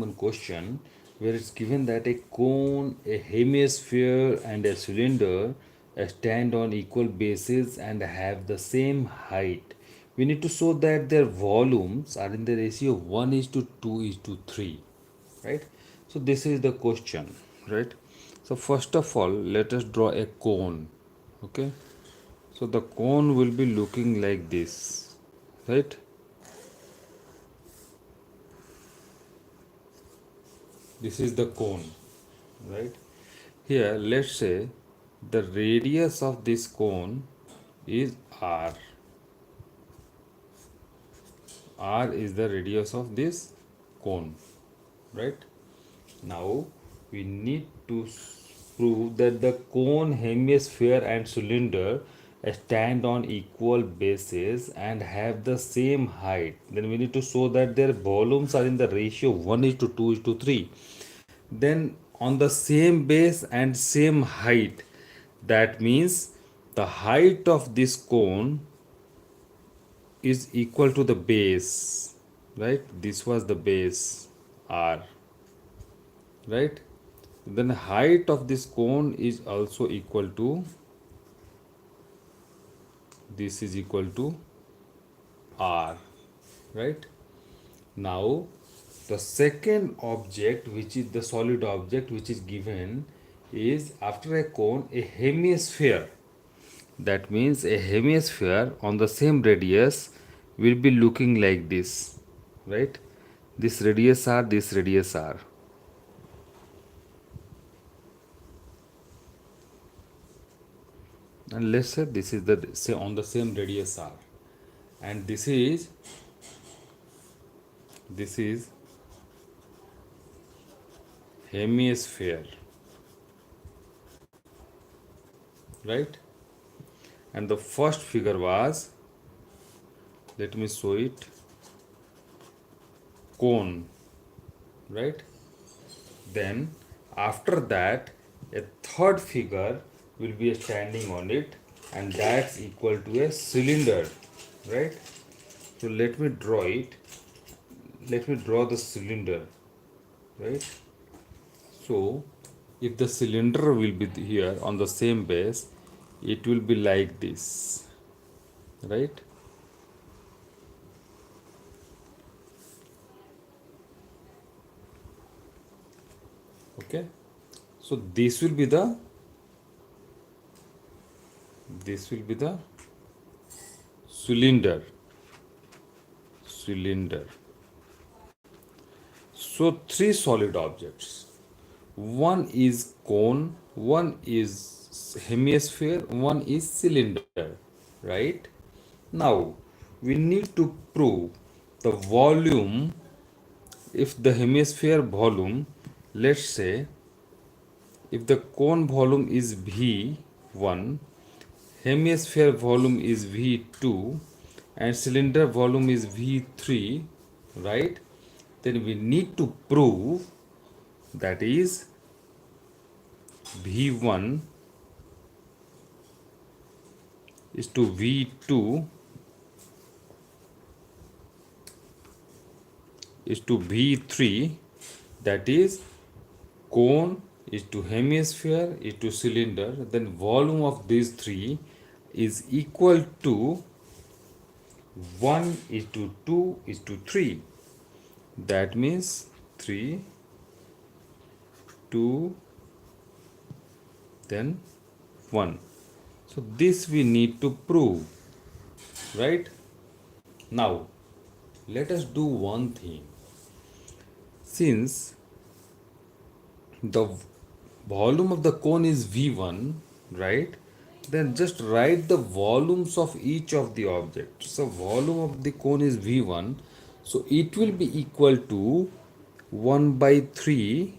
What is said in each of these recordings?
one question where it's given that a cone, a hemisphere, and a cylinder stand on equal bases and have the same height. We need to show that their volumes are in the ratio 1 is to 2 is to 3, right? So this is the question, right? So first of all, let us draw a cone, okay? So the cone will be looking like this, right? This is the cone, right? Here, let's say the radius of this cone is r. R is the radius of this cone, right? Now we need to prove that the cone, hemisphere, and cylinder stand on equal bases and have the same height. Then we need to show that their volumes are in the ratio 1 is to 2 is to 3. Then on the same base and same height, that means the height of this cone is equal to the base, right? This was the base r, right? Then height of this cone is also equal to, this is equal to r, right? Now the second object, which is the solid object which is given, is after a cone a hemisphere. That means a hemisphere on the same radius will be looking like this, right? This radius r, this radius r. And let's say this is the, say, on the same radius r, and this is hemisphere, right? And the first figure was, let me show it, cone, right? Then after that a third figure will be standing on it, and that's equal to a cylinder, right? So let me draw it. Let me draw the cylinder, right? So if the cylinder will be here on the same base, it will be like this, right? Okay, so this will be the cylinder. So three solid objects, one is cone, one is hemisphere, one is cylinder, right? Now we need to prove the volume. If the hemisphere volume, let's say, if the cone volume is V1, hemisphere volume is V2, and cylinder volume is V3, right? Then we need to prove that is V1 is to V2 is to V3, that is cone is to hemisphere is to cylinder, then volume of these three is equal to 1 is to 2 is to 3. That means 3, 2, then 1. So this we need to prove, right? Now let us do one thing. Since the volume of the cone is V1, right? Then just write the volumes of each of the objects. So volume of the cone is V1, so it will be equal to 1 by 3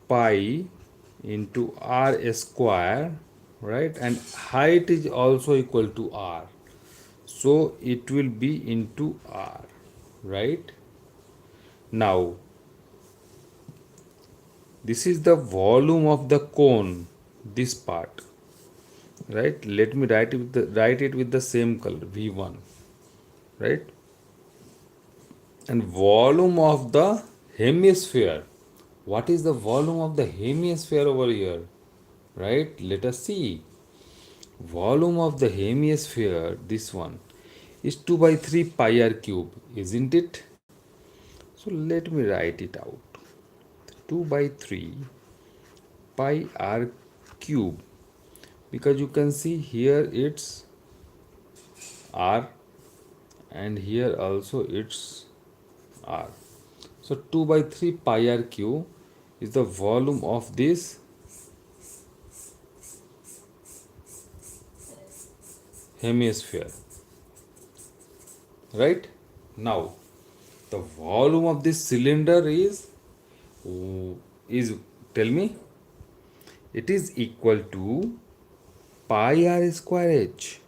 pi into r square, right? And height is also equal to r, so it will be into r, right? Now this is the volume of the cone, this part, right? Let me write it with the same color, V1, right? and volume of the hemisphere. What is the volume of the hemisphere over here? Right? Let us see. Volume of the hemisphere, this one, is 2 by 3 pi r cube, isn't it? So let me write it out. 2 by 3 pi r cube, because you can see here it's r and here also it's r. So 2 by 3 pi r cube is the volume of this hemisphere, right? Now the volume of this cylinder is, tell me, it is equal to pi r square h,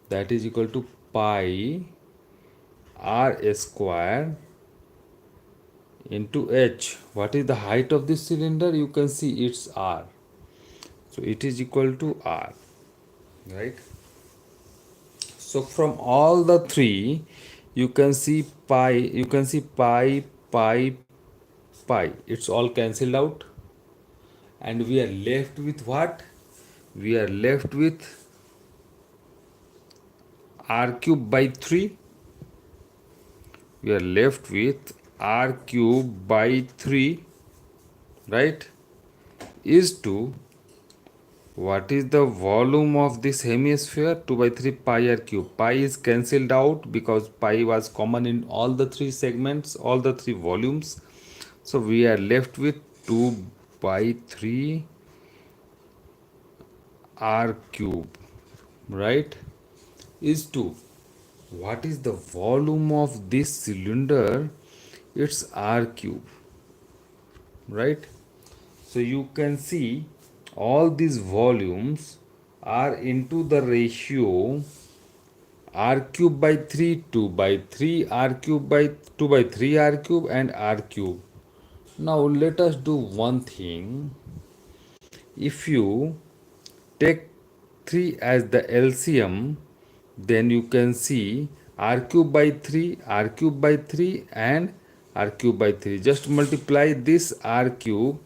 that is equal to pi r square into h. What is the height of this cylinder? You can see it's r, so it is equal to r, right? So from all the three, you can see pi, pi, it's all cancelled out, and we are left with what? We are left with r cube by 3. We are left with r cube by 3, right? Is to, what is the volume of this hemisphere? 2 by 3 pi r cube. Pi is cancelled out because pi was common in all the three segments, all the three volumes. So we are left with 2 by 3 r cube, right? Is to, what is the volume of this cylinder? It's r cube, right? So you can see all these volumes are into the ratio r cube by 3, 2 by 3 r cube by 2 by 3 r cube and r cube. Now let us do one thing. If you take 3 as the LCM, then you can see r cube by 3, r cube by 3 and r cube by 3. Just multiply this r cube,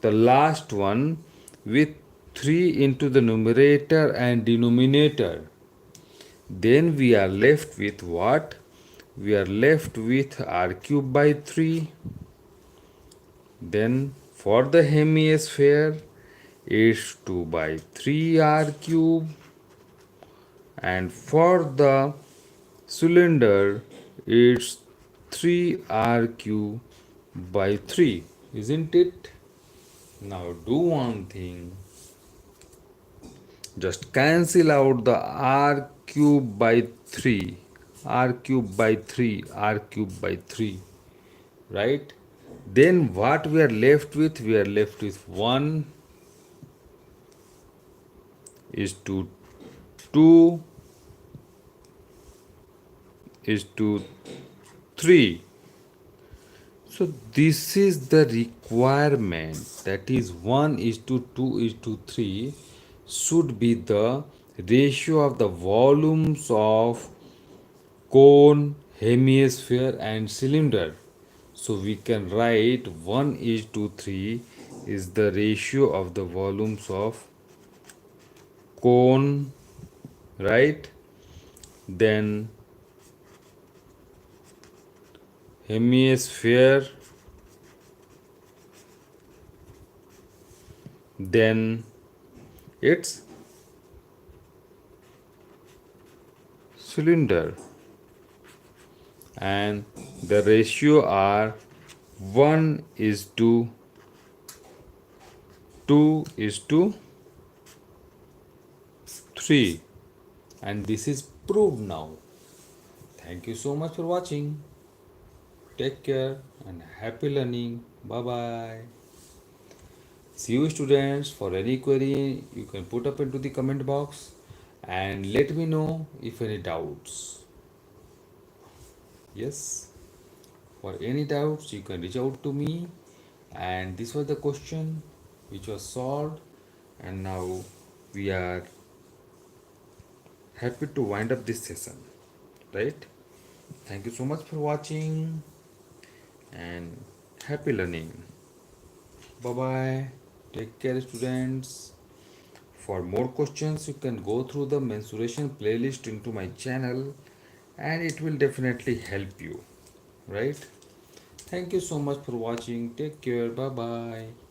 the last one, with 3 into the numerator and denominator. Then we are left with what? We are left with r cube by 3. Then for the hemisphere, it's 2 by 3 r cube, and for the cylinder it's 3 r cube by 3, isn't it? Now do one thing, just cancel out the r cube by 3, r cube by 3, r cube by 3, right? Then what we are left with? We are left with 1 is to 2 is to 3. So this is the requirement, that is 1 is to 2 is to 3 should be the ratio of the volumes of cone, hemisphere and cylinder. So we can write 1 is to 3 is the ratio of the volumes of cone, right? Then hemisphere, then its cylinder, and the ratio are 1 is to 2 is to 3, and this is proved now. Thank you so much for watching. Take care and happy learning. Bye bye. See you students. For any query you can put up into the comment box and let me know if any doubts. Yes, for any doubts you can reach out to me. And this was the question which was solved, and now we are happy to wind up this session, right? Thank you so much for watching and happy learning. Bye bye. Take care, students. For more questions, you can go through the mensuration playlist into my channel and it will definitely help you. Right? Thank you so much for watching. Take care. Bye bye.